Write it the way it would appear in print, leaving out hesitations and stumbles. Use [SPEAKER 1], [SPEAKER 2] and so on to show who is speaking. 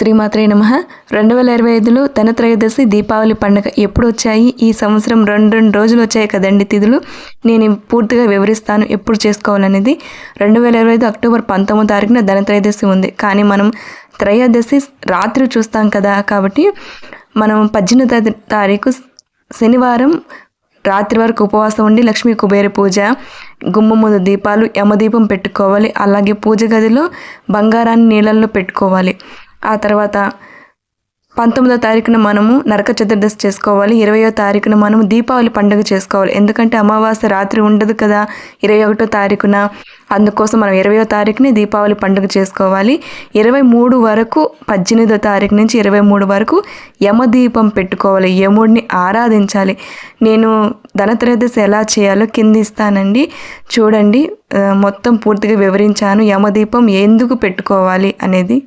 [SPEAKER 1] శ్రీమాత్రే నమః 2025లో ధనత్రయోదశి దీపావళి పండుగ ఎప్పుడు వచ్చాయి? ఈ సంవత్సరం రెండు రోజులు వచ్చాయి కదండి తిథులు. నేను పూర్తిగా వివరిస్తాను ఎప్పుడు చేసుకోవాలనేది. 2025 అక్టోబర్ 19వ తారీఖున ధనత్రయోదశి ఉంది. కానీ మనం త్రయోదశి రాత్రి చూస్తాం కదా, కాబట్టి మనం 18వ తారీఖు శనివారం రాత్రి వరకు ఉపవాసం ఉండి లక్ష్మీ కుబేర పూజ, గుమ్మ ముందు దీపాలు, యమదీపం పెట్టుకోవాలి. అలాగే పూజ గదిలో బంగారాన్ని నీళ్ళల్లో పెట్టుకోవాలి. ఆ తర్వాత 19వ తారీఖున మనము నరక చతుర్దశి చేసుకోవాలి. 20వ తారీఖున మనము దీపావళి పండుగ చేసుకోవాలి. ఎందుకంటే అమావాస్య రాత్రి ఉండదు కదా 21వ తారీఖున. అందుకోసం మనం 20వ తారీఖుని దీపావళి పండుగ చేసుకోవాలి. 23 వరకు 18వ తారీఖు నుంచి 23 వరకు యమదీపం పెట్టుకోవాలి. యముడిని ఆరాధించాలి. నేను ధనత్రయోదశి ఎలా చేయాలో కింద ఇస్తానండి, చూడండి. మొత్తం పూర్తిగా వివరించాను. యమదీపం ఎందుకు పెట్టుకోవాలి అనేది.